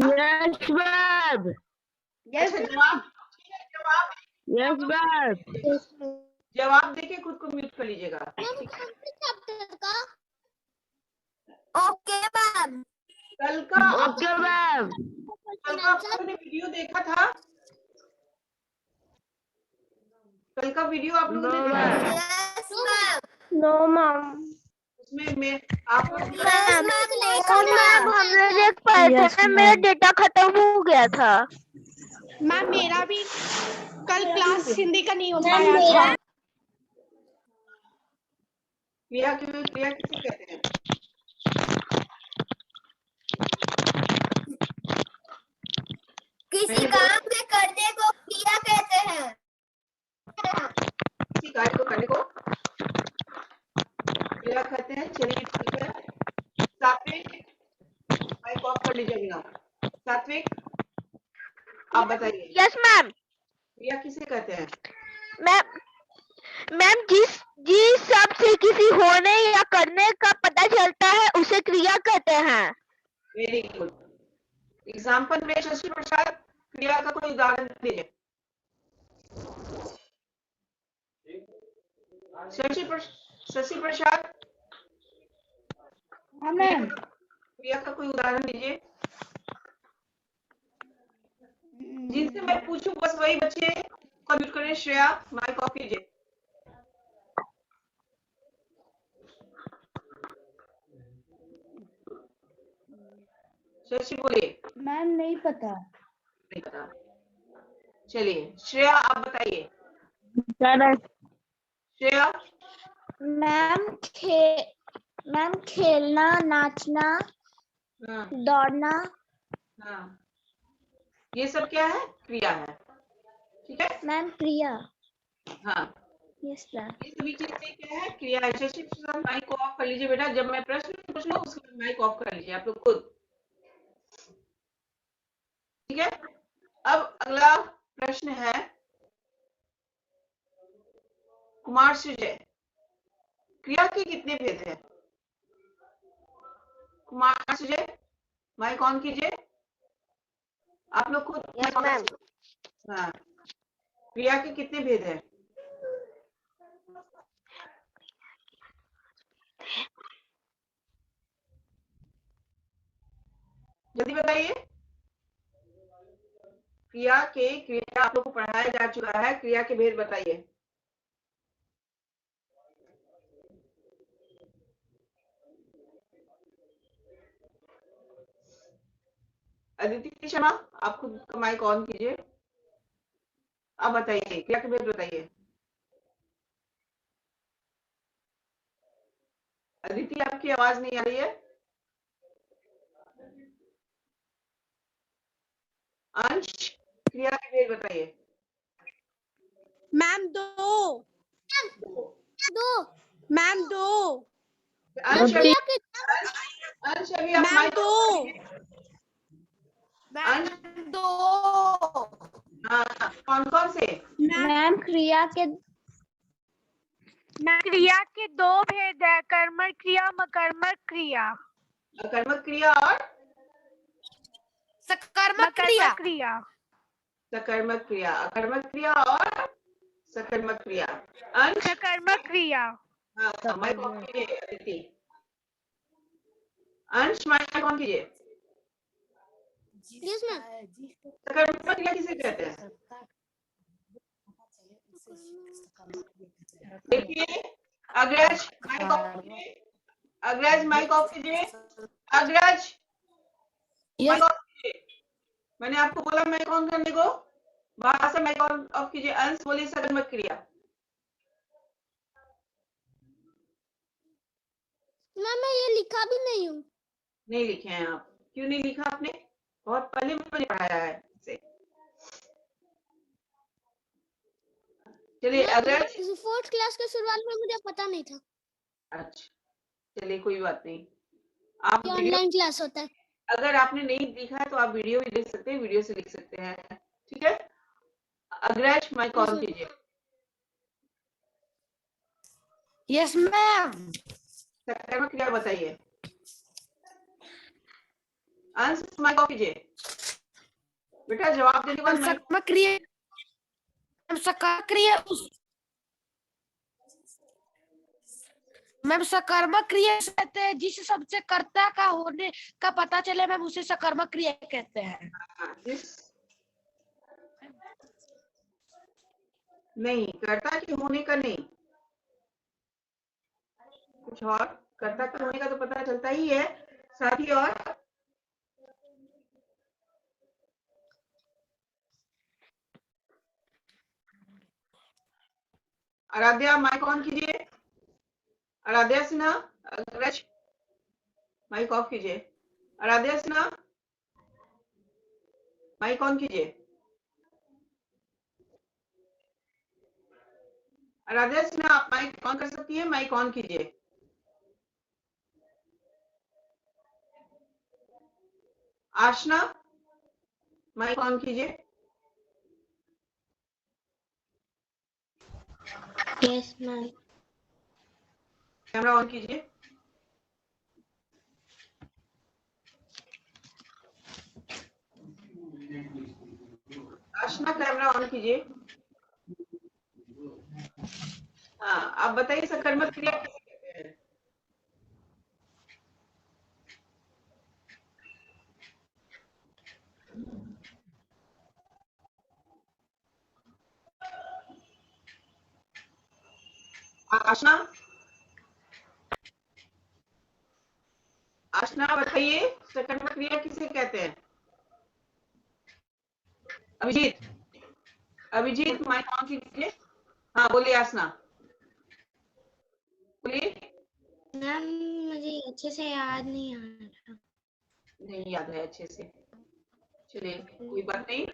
Yes ma'am. अच्छा जवाब, ठीक है जवाब, यस मैम। जवाब देके खुद को म्यूट कर लीजिएगा। Okay ma'am. कल का ओके मैम। कल का आप लोगों ने वीडियो देखा था? कल का वीडियो आप लोगों ने नो देखा मैम। था? Yes ma'am. No ma'am. उसमें मैं आप लोग मैम हमने देख पाए थे, मेरा डेटा खत्म हो गया था। मैम मेरा भी कल क्लास हिंदी का नहीं हो पाया था। क्रिया किसे कहते हैं? किसी काम के करने को क्रिया कहते हैं। किसी कार्य को करने को क्रिया कहते हैं। चलिए ठीक है। सात्विक, माइक ऑफ कर लीजिए बिना। सात्विक आप बताइए, यस मैम। क्रिया किसे कहते हैं? मैम जिस सब से किसी होने या करने का पता चलता है उसे क्रिया कहते हैं। Very good. एग्जाम्पल में शशि प्रसाद क्रिया का कोई उदाहरण दीजिए। शशि प्रसाद क्रिया का कोई उदाहरण दीजिए। जिनसे मैं पूछूं बस वही बच्चे कमेंट करें। श्रेया माइक ऑफ कीजिए। शशि बोलिए। मैम नहीं पता। नहीं पता। चलिए श्रेया आप बताइए। श्रेया मैम खेलना, नाचना, हाँ दौड़ना। हाँ, ये सब क्या है? क्रिया है। ठीक है मैम क्रिया। हाँ, यस मैम। ये सभी चीजें क्या है? क्रिया है। शशि प्रसाद माइक को ऑफ कर लीजिए बेटा। जब मैं प्रश्न पूछ लूं उसके बाद माइक ऑफ कर लीजिए आप लोग खुद। ठीक है। अब अगला प्रश्न है कुमार सुजय। क्रिया के कितने भेद हैं? कुमार सुजय माइक ऑन कीजिए। आप लोग खुद। Yes ma'am. हाँ, क्रिया के कितने भेद हैं? जल्दी बताइए। क्रिया आप लोग को पढ़ाया जा चुका है। क्रिया के भेद बताइए। अदिति शर्मा आप खुद का माइक ऑन कीजिए। आप बताइए क्रिया के भेद बताइए। अदिति आपकी आवाज नहीं आ रही है। अंश क्रिया के भेद बताइए। मैम दो। मैम दो। अंश अभी आप मैम माइक दो। अंश मैम दो। हाँ, कौन कौन से? मैम क्रिया के दो भेद है, कर्मक क्रिया, मकर्मक क्रिया। अकर्मक क्रिया और सकर्मक क्रिया। सकर्मक क्रिया। अकर्मक क्रिया और सकर्मक क्रिया। अंश सकर्मक क्रिया। हाँ, माइक ऑन कीजिए अदिति। अंश माइक ऑन कीजिए। सकर्मक क्रिया किसे कहते हैं? देखिए अग्रज माइक ऑफ कीजिए। अग्रज माइक ऑफ कीजिए। अग्रज माइक ऑफ कीजिए। मैंने आपको बोला माइक ऑन करने को, बाहर से माइक ऑन ऑफ कीजिए। अंश बोलिए सकर्मक क्रिया। मैं ये लिखा भी नहीं हूँ। नहीं लिखे हैं आप? क्यों नहीं लिखा आपने? बहुत पहले मैंने पढ़ाया है इसे। चलिए अग्रज। फोर्थ क्लास के शुरुआत में मुझे पता नहीं था। अच्छा चलिए कोई बात नहीं। आप ऑनलाइन क्लास होता है। अगर आपने नहीं लिखा है तो आप वीडियो भी देख सकते हैं, वीडियो से लिख सकते हैं। ठीक है। अग्रज माइक ऑन कीजिए। Yes ma'am. सकर्मक क्रिया बताइए। अंश माइक ऑफ कीजिए। बेटा जवाब देने के बाद मैं सकर्मक क्रिया मैम सकर्मक क्रिया कहते हैं जिस शब्द से कर्ता का होने का पता चले मैम उसे सकर्मक क्रिया कहते हैं। नहीं, कर्ता के होने का नहीं, कुछ और। कर्ता के होने का तो पता चलता ही है, साथ ही और आराध्या माइक ऑन कीजिए। आराध्या सिन्हा, अग्रज माइक ऑफ कीजिए। आराध्या सिन्हा माइक ऑन कीजिए। आराध्या सिन्हा आप माइक ऑन कर सकती है, माइक ऑन कीजिए। आशना माइक ऑन कीजिए। Yes ma'am. कैमरा ऑन कीजिए। आशना कैमरा ऑन कीजिए। हाँ, आप बताइए सकर्मक क्रिया किसे कहते हैं? आशना, आशना बताइए सकर्मक क्रिया किसे कहते हैं? अभिजीत, अभिजीत माइक ऑन कीजिए। हाँ बोलिए आशना, बोलिए। मैम मुझे अच्छे से याद नहीं आ रहा। नहीं याद है अच्छे से, चलिए कोई बात नहीं।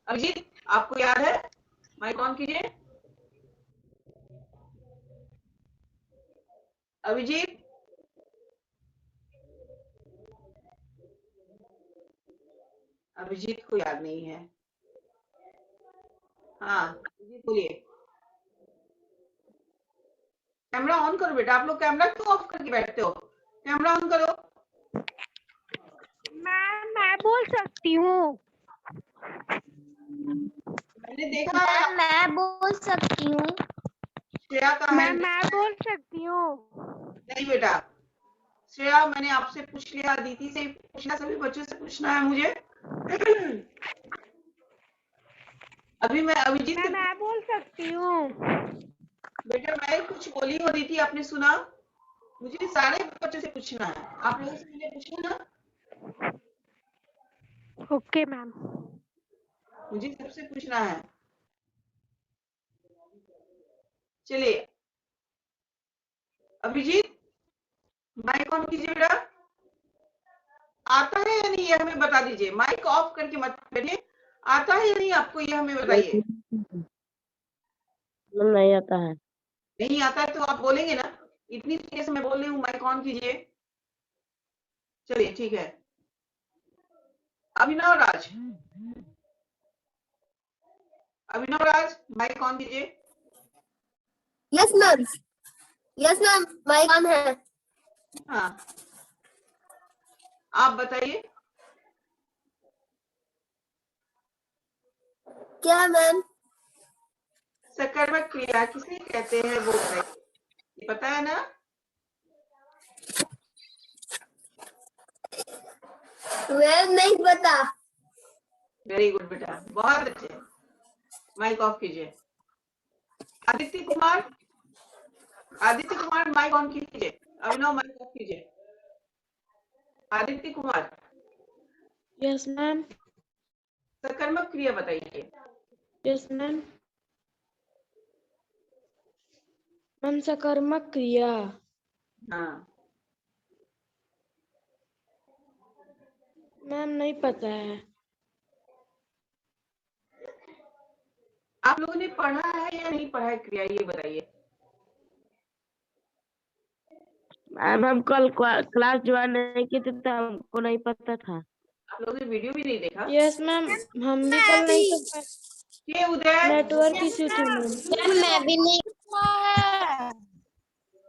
अभिजीत आपको याद है? माइक ऑन कीजिए। अभिजीत, अभिजीत को याद नहीं है। हाँ अभिजीत बोलिए। कैमरा ऑन करो बेटा, आप लोग कैमरा क्यों ऑफ करके बैठते हो? कैमरा ऑन करो। मैं बोल सकती हूँ। मैंने देखा है मैं बोल सकती हूँ। श्रेया का है। मैं बोल सकती हूँ। नहीं बेटा, श्रेया मैंने आपसे पूछ लिया, दीदी से पूछना, सभी बच्चों से पूछना है मुझे। अभी मैं अभिजीत से मैं बोल सकती हूँ। बेटा मैं कुछ बोली हो रही थी, आपने सुना? मुझे सारे बच्चों से पूछना है, आप लोगों से मुझे पूछना ना। Okay ma'am. मुझे सबसे पूछना है। चलिए अभिजीत माइक ऑन कीजिए बेटा। आता है या नहीं ये हमें बता दीजिए, माइक ऑफ करके मत करिए। आता है या नहीं आपको ये हमें बताइए। नहीं आता है। नहीं आता है तो आप बोलेंगे ना, इतनी देर से मैं बोल रही हूँ माइक ऑन कीजिए। चलिए ठीक है। अभिनव राज, अभिनव राज माइक ऑन कीजिए। Yes ma'am, yes ma'am mic on है। हाँ आप बताइए। क्या मैम? सकर्मक क्रिया किसे कहते हैं वो बताइए, पता है ना? मैम नहीं पता। वेरी गुड बेटा, बहुत अच्छे। माइक ऑफ कीजिए। आदित्य कुमार, आदित्य कुमार माइक ऑन कीजिए। अभिनव माइक ऑफ कीजिए। Aditya Kumar, yes ma'am. सकर्मक क्रिया बताइए। Yes ma'am. मैम सकर्मक क्रिया हाँ मैम नहीं पता है। आप लोगों ने पढ़ा है या नहीं पढ़ा है क्रिया, ये बताइए। मैम हम कल क्लास ज्वाइन नहीं किए थे तो हमको नहीं पता था। आप लोगों ने वीडियो भी नहीं देखा? यस मैम, हम भी कल नहीं कर पाए, ये उदय, नेटवर्क इश्यू थी मैम। मैं भी नहीं।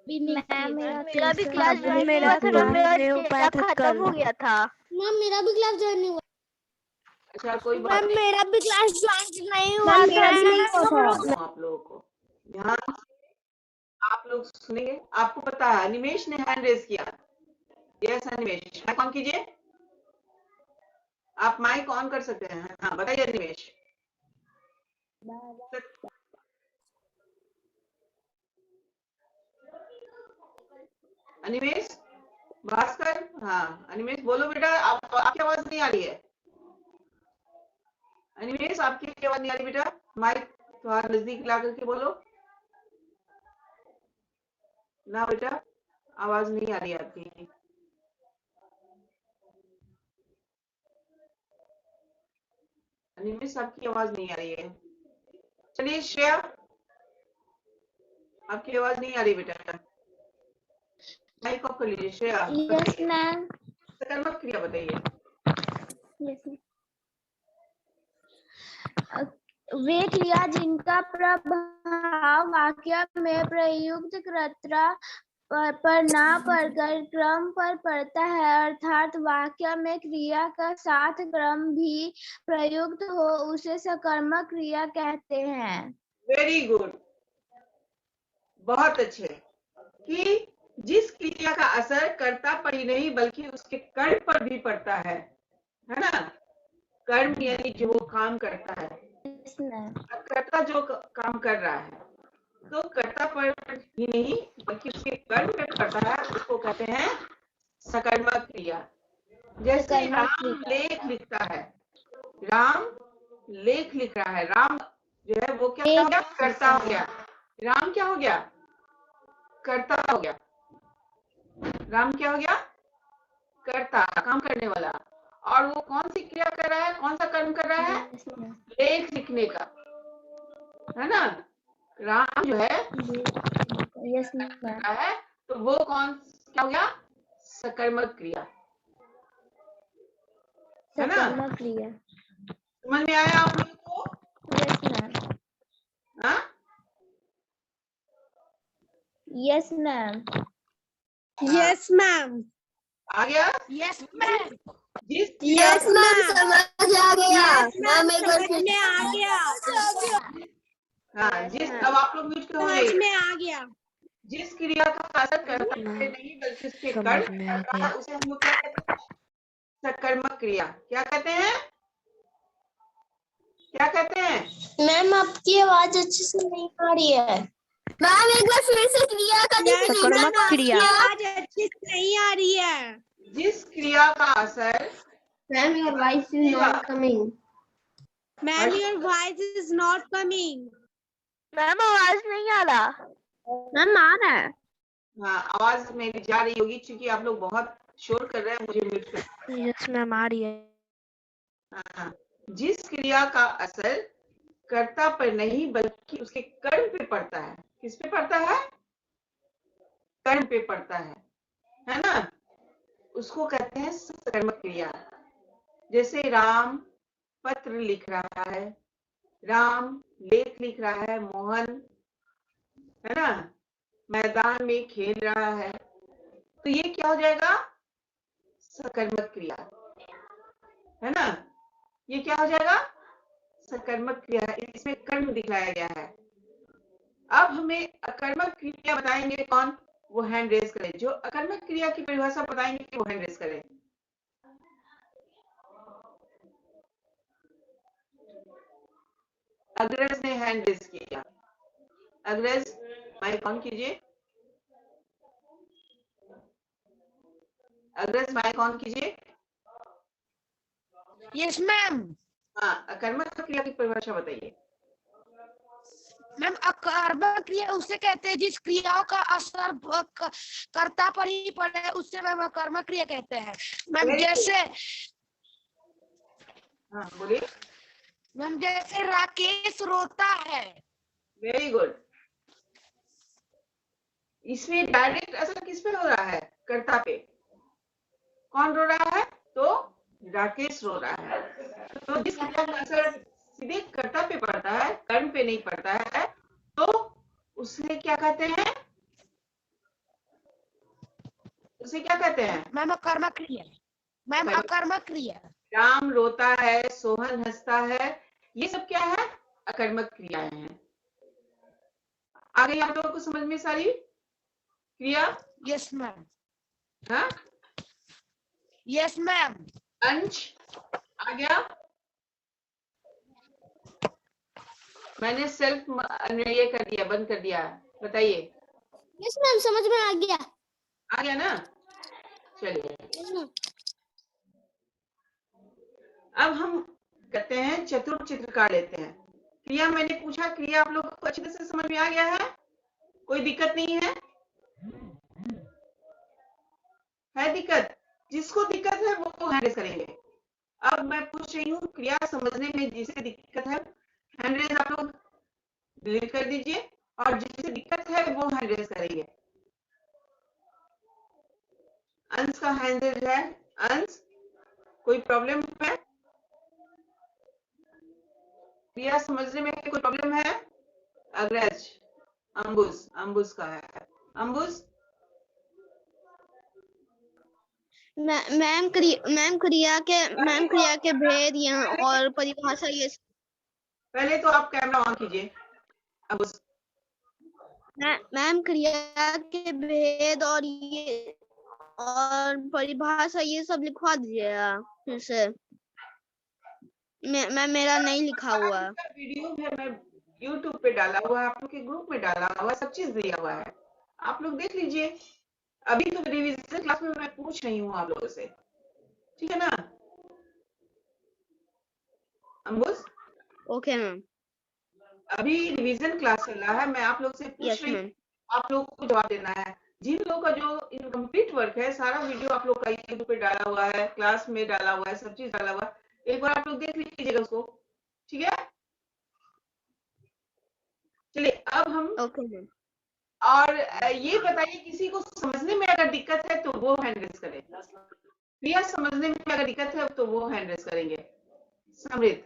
मेरा भी क्लास ज्वाइन हुआ था, मेरा डेटा खत्म हो गया था। मैम मेरा भी क्लास ज्वाइन नहीं हुआ। अच्छा कोई बात नहीं, मेरा भी क्लास ज्वाइन नहीं हुआ आप लोगों को यहाँ आप लोग सुनेंगे। आपको पता है अनिमेश ने हैंड रेज किया। यस अनिमेश, माइक ऑन कीजिए। आप माइक ऑन कर सकते हैं। हाँ बताइए अनिमेश। अनिमेश भास्कर, हाँ अनिमेश बोलो बेटा। आपकी आवाज नहीं आ रही है। अनिमेश आपकी आवाज नहीं आ रही बेटा, माइक थोड़ा नजदीक ला करके बोलो ना बेटा, आवाज नहीं आ रही है आपकी। अनिमेश आपकी आवाज नहीं आ रही है। चलिए श्रेया, आपकी आवाज नहीं आ रही बेटा, माइक ऑफ कर लीजिए। Shreya yes ma'am. सकर्मक क्रिया बताइए। वे क्रिया जिनका प्रभाव वाक्य में प्रयुक्त कर्ता पर ना पड़कर क्रम पर पड़ता है, अर्थात वाक्य में क्रिया का साथ क्रम भी प्रयुक्त हो, उसे सकर्मक क्रिया कहते हैं। वेरी गुड, बहुत अच्छे। कि जिस क्रिया का असर कर्ता पर ही नहीं बल्कि उसके कर्म पर भी पड़ता है ना। कर्म यानी जो वो काम करता है, कर्ता जो काम कर रहा है तो कर्ता पर ही नहीं बल्कि उसके कर्म पर पड़ता है, उसको कहते हैं सकर्मक क्रिया। जैसे राम लेख लिखता है, राम लेख लिख रहा है, राम जो है वो क्या हो गया, कर्ता हो गया। राम क्या हो गया, कर्ता हो गया। राम क्या हो गया, कर्ता, काम करने वाला। और वो कौन सी क्रिया कर रहा है, कौन सा कर्म कर रहा है, लेख लिखने का, है ना। राम जो है कर रहा है तो वो कौन क्या हो गया, सकर्मक क्रिया, है ना। समझ में आया आप लोगों को? हाँ यस मैम। Yes ma'am. आ गया। Yes ma'am. जिस यस मैम, समझ आ गया। मैम एक बार समझ में आ गया। हाँ जिस, अब आप लोग म्यूट क्यों हो गए? समझ में आ गया। जिस क्रिया का असर कर्ता पे नहीं बल्कि उसके कर्म पे पड़ता है, उसे हम लोग क्या कहते हैं, सकर्मक क्रिया। क्या कहते हैं, क्या कहते हैं? मैम आपकी आवाज अच्छे से नहीं आ रही है। मैम एक बार फिर से क्रिया का सकर्मक क्रिया। आवाज अच्छी से नहीं आ रही है। जिस क्रिया का असर, ma'am your voice is not coming. Ma'am your voice is not coming. Ma'am आवाज नहीं आ रहा। मैम आ रहा है। हाँ आवाज मेरी जा रही होगी क्योंकि आप लोग बहुत शोर कर रहे हैं, मुझे म्यूट कर। यस मैम आ रही है। हाँ, जिस क्रिया का असर कर्ता पर नहीं बल्कि उसके कर्म पे पड़ता है। किस पे पड़ता है, कर्म पे पड़ता है ना, उसको कहते हैं सकर्मक क्रिया। जैसे राम पत्र लिख रहा है, राम लेख लिख रहा है, मोहन है ना मैदान में खेल रहा है, तो ये क्या हो जाएगा, सकर्मक क्रिया, है ना। ये क्या हो जाएगा, सकर्मक क्रिया, इसमें कर्म दिखलाया गया है। अब हमें अकर्मक क्रिया बताएंगे कौन, वो हैंड रेज करें। जो अकर्मक क्रिया की परिभाषा बताएंगे वो हैंड रेज करें। अग्रज ने हैंड रेज किया। अग्रज माइक ऑन कीजिए। अग्रज माइक ऑन कीजिए। Yes ma'am. हाँ अकर्मक क्रिया की परिभाषा बताइए। मैम अकर्मक क्रिया उसे कहते हैं जिस क्रियाओं का असर कर्ता पर ही पड़े, उससे मैम अकर्मक क्रिया कहते हैं। मैम जैसे, हाँ बोलिए। मैम जैसे राकेश रोता है। Very good. इसमें डायरेक्ट असर किस पे हो रहा है, कर्ता पे। कौन रो रहा है, तो राकेश रो रहा है। तो जिस क्रिया का असर सीधे कर्ता पे पड़ता है, कर्म पे नहीं पड़ता है, तो उसे क्या कहते हैं, उसे क्या कहते हैं, मैम अकर्मक क्रिया। मैम अकर्मक क्रिया। राम रोता है, सोहन हंसता है, ये सब क्या है? अकर्मक क्रियाएं हैं। आ गई आप लोगों को समझ में सारी क्रिया? Yes ma'am. हाँ, यस मैम। अंश आ गया? मैंने सेल्फ ये कर दिया, बंद कर दिया, बताइए। यस मैम, समझ में आ गया। आ गया ना? चलिए यस मैम। अब हम करते हैं चतुर चित्रकार लेते हैं। क्रिया मैंने पूछा, क्रिया आप लोगों को अच्छी तरह से समझ में आ गया है? कोई दिक्कत नहीं है? है दिक्कत? जिसको दिक्कत है वो हैंड रेज करेंगे। अब मैं पूछ रही हूँ, क्रिया समझने में जिसे दिक्कत है हैंड रेज आप लोग डिलीट कर दीजिए, और जिसे दिक्कत है वो हैंड रेज करेंगे। अंश का हैंड रेज है। अंश, कोई प्रॉब्लम है? क्रिया समझने में कोई प्रॉब्लम है? अग्रज, अंबुज, अंबुज का है। अंबुज, मैम क्रिया के भेद यहाँ और परिभाषा ये। पहले तो आप कैमरा ऑन कीजिए। अंबुज, मैम क्रिया के भेद और ये और परिभाषा ये सब लिखवा दीजिएगा फिर से। मैम मेरा नहीं लिखा हुआ। वीडियो है, मैं यूट्यूब पे डाला हुआ है, आप लोग के ग्रुप में डाला हुआ है, सब चीज दिया हुआ है, आप लोग देख लीजिए। अभी तो रिवीजन क्लास में मैं पूछ रही हूँ आप लोगों से, ठीक है ना? अंबुज, ओके मैम। अभी रिवीजन क्लास चल रहा है, मैं आप लोग से पूछ यस रही हूँ, मैम। आप लोगों को जवाब देना है। जिन लोगों का जो इनकम्प्लीट वर्क है, सारा वीडियो आप लोग का यूट्यूब पे डाला हुआ है, क्लास में डाला हुआ है, सब चीज डाला हुआ है, एक बार आप लोग देख लीजिएगा उसको, ठीक है? चलिए अब हम ओके मैम। और ये बताइए, किसी को समझने में अगर दिक्कत है तो वो हैंड रेज करे। क्रिया समझने में अगर दिक्कत है तो वो हैंड रेज करेंगे। समृद्ध,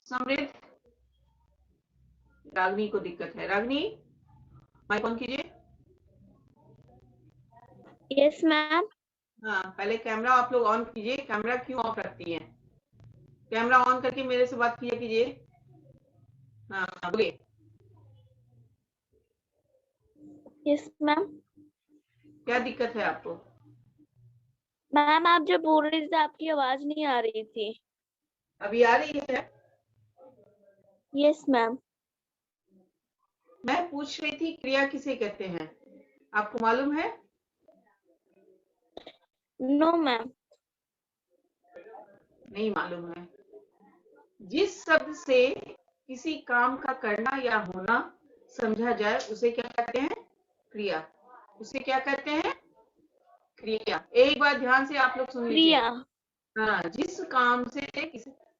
समृद्ध, रागनी को दिक्कत है। रागनी, माइक ऑन कीजिए। Yes ma'am. हाँ, पहले कैमरा आप लोग ऑन कीजिए। कैमरा क्यों ऑफ रखती हैं? कैमरा ऑन करके मेरे से बात कीजिए। हाँ बोलिए। Yes ma'am. क्या दिक्कत है आपको? मैम आप जो बोल रही थी आपकी आवाज नहीं आ रही थी। अभी आ रही है? Yes ma'am. मैं पूछ रही थी क्रिया किसे कहते हैं, आपको मालूम है? No ma'am. नहीं मालूम है। जिस शब्द से किसी काम का करना या होना समझा जाए उसे क्या कहते हैं? क्रिया। उसे क्या कहते हैं? क्रिया। एक बार ध्यान से आप लोग सुन लीजिए। क्रिया। हाँ,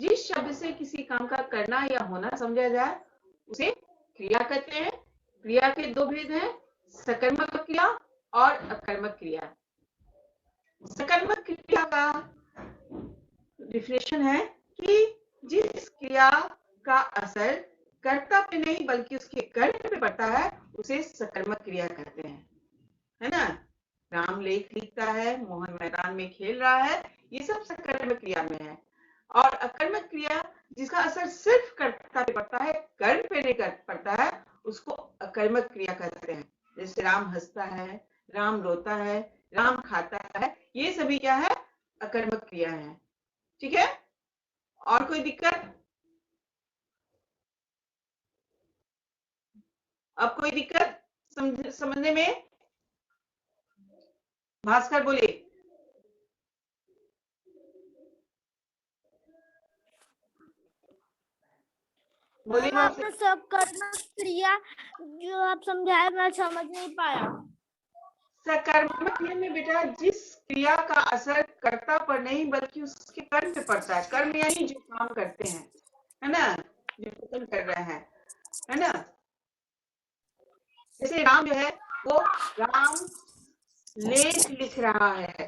जिस शब्द से किसी काम का करना या होना समझा जाए उसे क्रिया कहते हैं। क्रिया के दो भेद हैं, सकर्मक क्रिया और अकर्मक क्रिया। सकर्मक क्रिया का डिफिनेशन है कि जिस क्रिया का असर कर्ता पे नहीं बल्कि उसके कर्म पे पड़ता है उसे सकर्मक क्रिया कहते हैं, है ना? राम लेख लिखता है, मोहन मैदान में खेल रहा है, ये सब सकर्मक क्रिया में है। और अकर्मक क्रिया जिसका असर सिर्फ कर्ता पे पड़ता है, कर्म पे नहीं पड़ता है, उसको अकर्मक क्रिया कहते हैं। जैसे राम हंसता है, राम रोता है, राम खाता है, ये सभी क्या है? अकर्मक क्रिया है। ठीक है? और कोई दिक्कत? अब कोई दिक्कत समझने में? भास्कर बोलिए। बोलिए आपने सब कर्म क्रिया जो आप समझाए मैं समझ नहीं पाया। सकर्मक क्रिया में बेटा जिस क्रिया का असर कर्ता पर नहीं बल्कि उसके कर्म पे पड़ता है, कर्म यानी जो काम करते हैं, है ना? जो कर्म कर रहे हैं, है ना? जैसे राम जो है वो राम लेख लिख रहा है,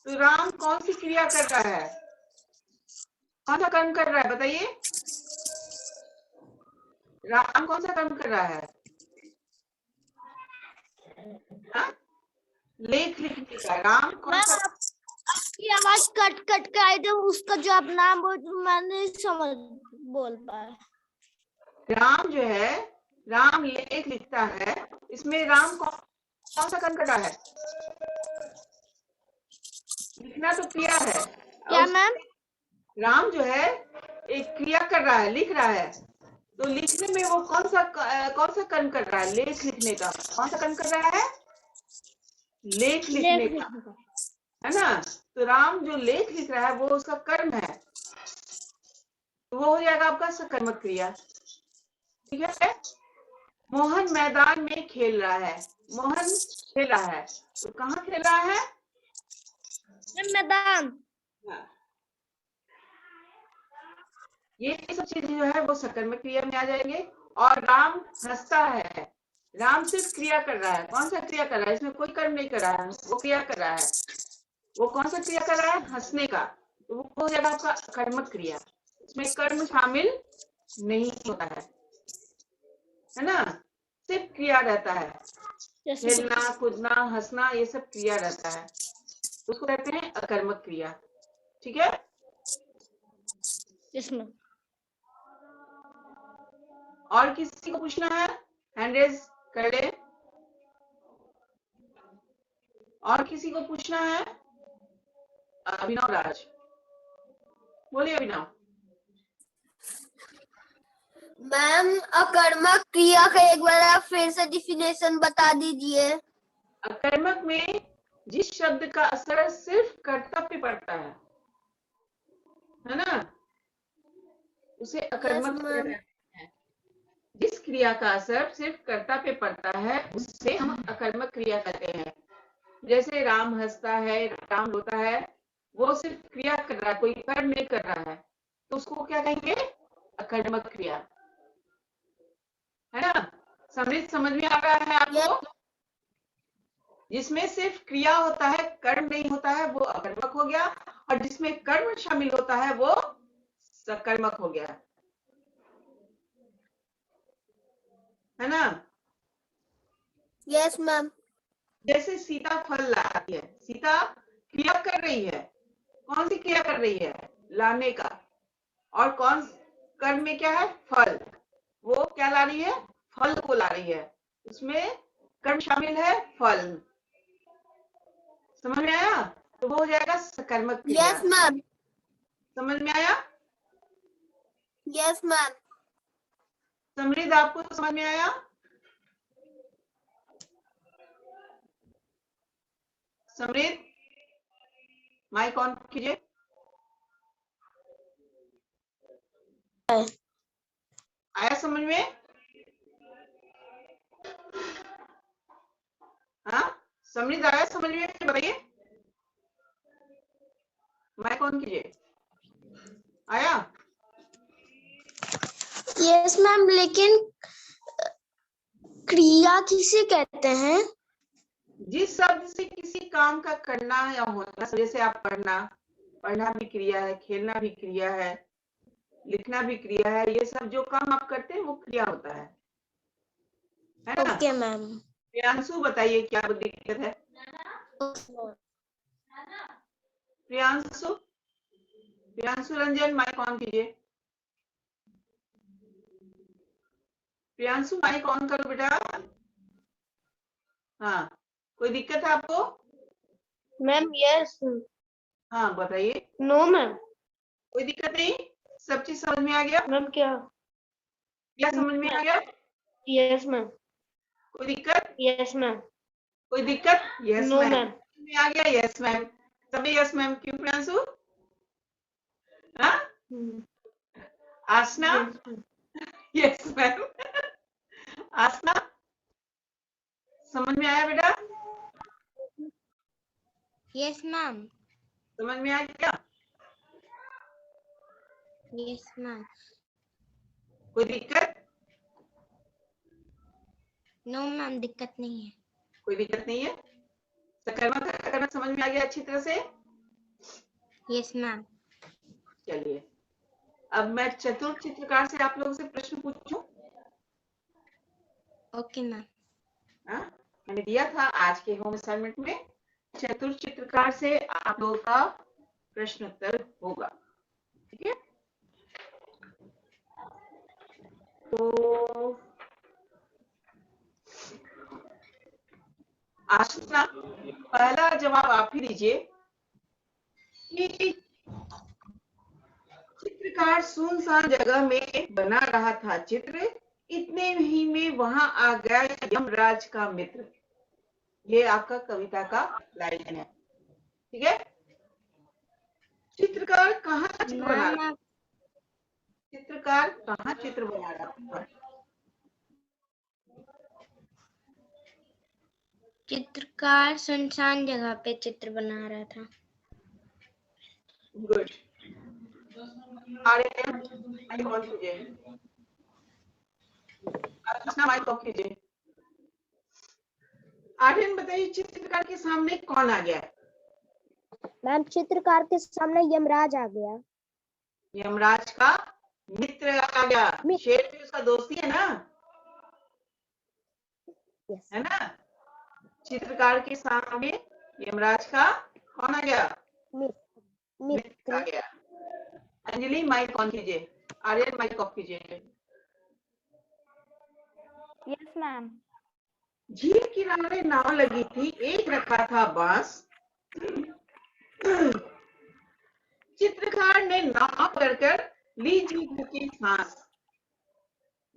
तो राम कौन सी क्रिया कर रहा है? कौन सा कर्म कर रहा है बताइए? राम कौन सा कर्म कर रहा है? हाँ? लेख लिखने का। राम कौन सा? आपकी आवाज कट कट के आई थी, उसका जो आप नाम बोल मैं नहीं समझ बोल पाया। राम जो है, राम लेख लिखता है, इसमें राम कौन सा कर्म कर रहा है? लिखना तो क्रिया है। क्या मैम? राम जो है एक क्रिया कर रहा है, लिख रहा है, तो लिखने में वो कौन सा कर्म कर रहा है? लेख लिखने का। कौन सा कर्म कर रहा है? लेख लिखने का, है ना? तो राम जो लेख लिख रहा है वो उसका कर्म है, तो वो हो जाएगा आपका सकर्मक क्रिया। ठीक है। मोहन मैदान में खेल रहा है। मोहन खेल रहा है, तो कहाँ खेल रहा है? मैदान। ये सब चीजें जो है वो सकर्मक क्रिया में आ जाएंगे। और राम हंसता है। राम सिर्फ क्रिया कर रहा है। कौन सा क्रिया कर रहा है? इसमें कोई कर्म नहीं कर रहा है, वो क्रिया कर रहा है। वो कौन सा क्रिया कर रहा है? हंसने का। तो वो हो जाएगा आपका कर्मक क्रिया। इसमें कर्म शामिल नहीं होता है ना? सिर्फ क्रिया रहता है। खेलना, कूदना, हंसना, ये सब क्रिया रहता है, उसको कहते हैं अकर्मक क्रिया। ठीक है। इसमें और किसी को पूछना है? हैंड रेज कर ले। और किसी को पूछना है? अभिनव राज, बोलिए अभिनव। मैम अकर्मक क्रिया का एक बार आप फिर से डिफिनेशन बता दीजिए। अकर्मक में जिस शब्द का असर सिर्फ कर्ता पे पड़ता है ना, उसे अकर्मक क्रिया कहते हैं। जिस क्रिया का असर सिर्फ कर्ता पे पड़ता है उससे हम अकर्मक क्रिया कहते हैं। जैसे राम हंसता है, राम रोता है, वो सिर्फ क्रिया कर रहा है, कोई कर्म नहीं कर रहा है, तो उसको क्या कहेंगे? अकर्मक क्रिया, है ना? समझ में आ रहा है आपको? जिसमें सिर्फ क्रिया होता है, कर्म नहीं होता है, वो अकर्मक हो गया। और जिसमें कर्म शामिल होता है वो सकर्मक हो गया, है ना? Yes ma'am. जैसे सीता फल लाती है, सीता क्रिया कर रही है। कौन सी क्रिया कर रही है? लाने का। और कौन कर्म में क्या है? फल। वो क्या ला रही है? फल को ला रही है, उसमें कर्म शामिल है, फल। समझ में आया? तो वो हो जाएगा सकर्मक क्रिया। Yes ma'am. समझ में आया? Yes ma'am. समृद्ध, आपको समझ में आया? समृद्ध, माइक ऑन कीजिए। आया समझ में? हाँ, समृद्ध आया समझ में? बताइए, माइक ऑन कीजिए। आया? यस मैम, लेकिन क्रिया किसे कहते हैं? जिस शब्द से किसी काम का करना या होना, जैसे आप पढ़ना भी क्रिया है, खेलना भी क्रिया है, लिखना भी क्रिया है, ये सब जो काम आप करते हैं वो क्रिया होता है ना? Okay ma'am. प्रियांशु बताइए क्या दिक्कत है? प्रियांशु रंजन, माइक ऑन कीजिए। प्रियांशु माइक ऑन करो बेटा। हाँ, कोई दिक्कत है आपको? Ma'am yes. हाँ बताइए। No ma'am. कोई दिक्कत नहीं? सब चीज समझ में आ गया? मैम क्या? क्या समझ में आ गया? Yes ma'am. कोई दिक्कत? Yes ma'am. कोई दिक्कत? Yes no ma'am. मैम। में आ गया यस मैम। सभी यस मैम। क्यों प्रियांशु? हाँ? आसना? Yes ma'am. आसना, समझ में आया बेटा? Yes ma'am. समझ में आ गया? Yes ma'am. कोई दिक्कत? नो मैम, दिक्कत नहीं है। कोई दिक्कत नहीं है? सकर्मक अकर्मक समझ में आ गया अच्छी तरह से? Yes ma'am. चलिए, अब मैं चतुर चित्रकार से आप लोगों से प्रश्न पूछूं? Okay ma'am. हाँ? मैंने दिया था आज के होम असाइनमेंट में, चतुर चित्रकार से आप लोगों का प्रश्न उत्तर होगा। ठीक है, तो आशना पहला जवाब आप ही दीजिए कि चित्रकार सुनसान जगह में बना रहा था चित्र, इतने ही में वहां आ गया यमराज का मित्र। ये आपका कविता का लाइन है। ठीक है, चित्रकार कहाँ चित्र बना रहा, चित्रकार कहाँ चित्र बना रहा था? चित्रकार सुनसान जगह पे चित्र बना रहा था। गुड। आर्यन माइक ऑन कीजिए, अपना माइक ऑफ कीजिए। आर्यन बताइए चित्रकार के सामने कौन आ गया? मैम चित्रकार के सामने यमराज आ गया। यमराज का मित्र आ गया। शेर भी उसका दोस्ती है ना, है ना? चित्रकार के सामने यमराज का कौन आ गया? मित्र आ गया। अंजलि माइक ऑन कीजिए, आर्यन माइक ऑफ कीजिए। Yes ma'am. झील किनारे नाव लगी थी, एक रखा था बांस, चित्रकार ने नाव पकड़कर ली जी भर की सांस।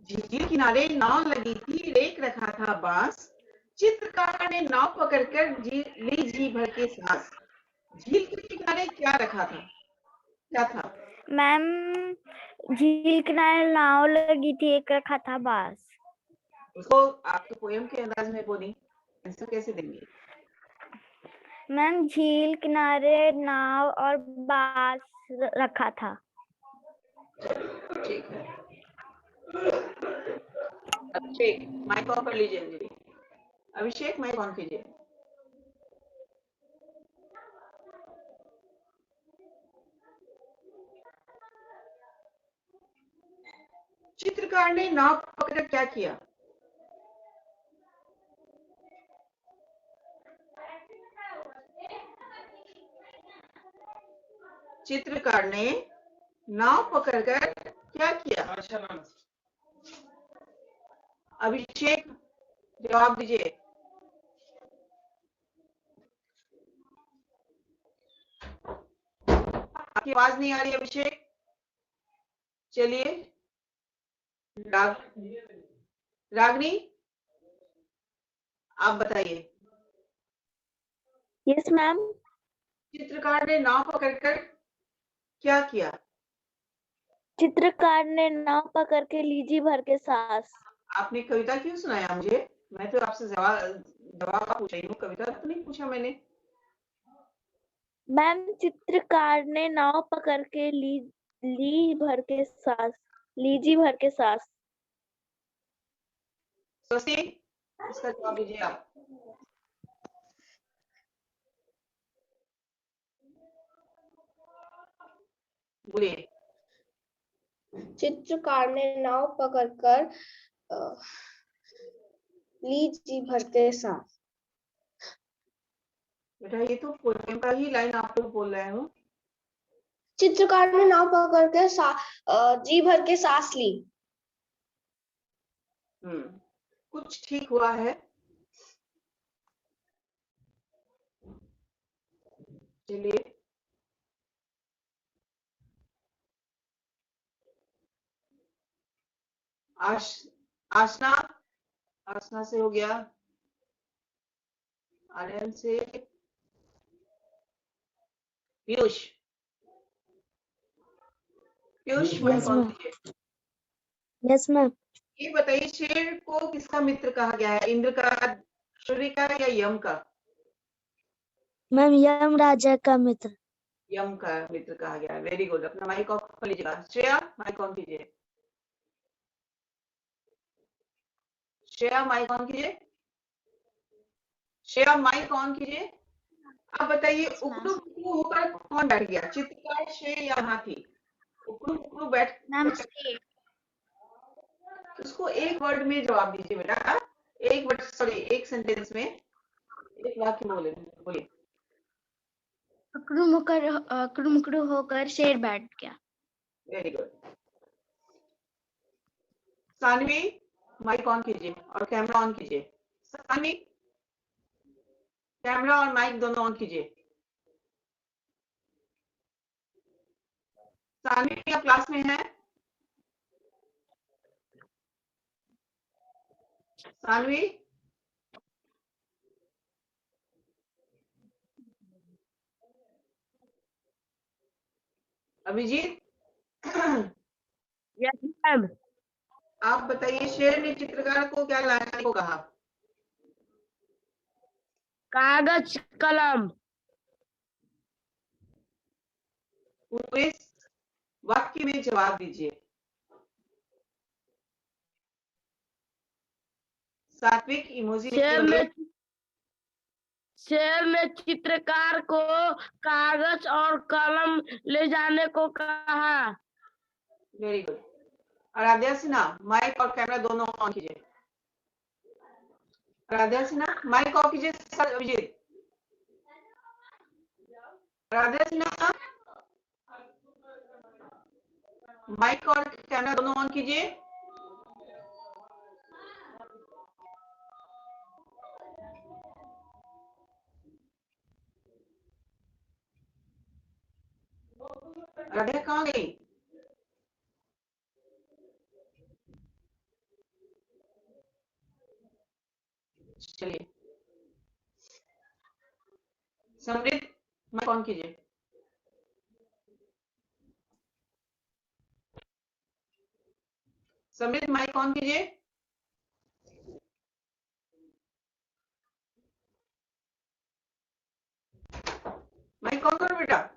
झील किनारे नाव लगी थी, एक रखा था बांस, चित्रकार ने नाव पकड़कर ली जी भर की सांस। झील के किनारे क्या रखा था, क्या था? मैम झील किनारे नाव लगी थी, एक रखा था बांस। उसको आपके पोएम के अंदाज में बोली, आंसर कैसे देंगे? मैम झील किनारे नाव और बांस रखा था। ठीक है, अभिषेक माइक ऑन कर लीजिए। अंजलि, अभिषेक माइक ऑन कीजिए। चित्रकार ने नाव पकड़कर क्या किया? चित्रकार ने नाव पकड़कर क्या किया? अभिषेक जवाब दीजिए। आपकी आवाज नहीं आ रही अभिषेक। चलिए रागनी आप बताइए। Yes ma'am. चित्रकार ने नाव पकड़कर क्या किया? चित्रकार ने नाव पकड़ के लीजी भर के सांस। आपने कविता क्यों सुनाया मुझे? मैं तो आपसे जवाब पूछ रही हूँ, कविता तो नहीं पूछा मैंने। मैम चित्रकार ने नाव पकड़ के लीजी भर के सांस। स्वस्ति, इसका जवाब दीजिए आप। बोलिए। चित्रकार ने नाव पकड़कर लीजी भर के सांस। बेटा ये तो पोएम का ही लाइन आप लोग बोल रहे हो। चित्रकार ने नाव पकड़ के जी भर के सांस ली। कुछ ठीक हुआ है। चलिए आसना से हो गया, आर्यन से पीयूष यस मैम। ये बताइए शेर को किसका मित्र कहा गया है? इंद्र का, सूर्य का या यम का? मैम यम राजा का मित्र। यम का मित्र कहा गया है। Very good. अपना माइक ऑफ कर लीजिएगा। श्रेया माइक ऑन कीजिए। श्रेया माइक ऑन कीजिए। श्रेया माइक ऑन कीजिए। आप बताइए उकड़ू पुकड़ू होकर कौन बैठ गया? चित्रकार, शेर या हाथी? उकड़ू पुकड़ू बैठ, उसको एक वर्ड में जवाब दीजिए बेटा। एक सेंटेंस में एक वाक्य बोलिए। अकड़ू होकर शेर बैठ गया। Very good. Sanvi mic on कीजिए और कैमरा ऑन कीजिए। सानवी कैमरा और माइक दोनों ऑन कीजिए। सानवी आप क्लास में है? Sanvi Abhijit yes ma'am. आप बताइए शेर ने चित्रकार को क्या लाने को कहा? कागज कलम। पूरे वाक्य में जवाब दीजिए। सात्विक इमोजी शेर ने चित्रकार को कागज और कलम ले जाने को कहा। Very good. Aaradhya Sinha mic और कैमरा दोनों ऑन कीजिए। आराध्या सिन्हा माइक ऑफ कीजिए। सर अभिजीत। आराध्या सिन्हा माइक और कैमरा दोनों ऑन कीजिए। आराध्या कहाँ गई? चलिए समृद्ध माइक ऑन कीजिए। समृद्ध माइक ऑन कीजिए। माइक ऑन करो बेटा।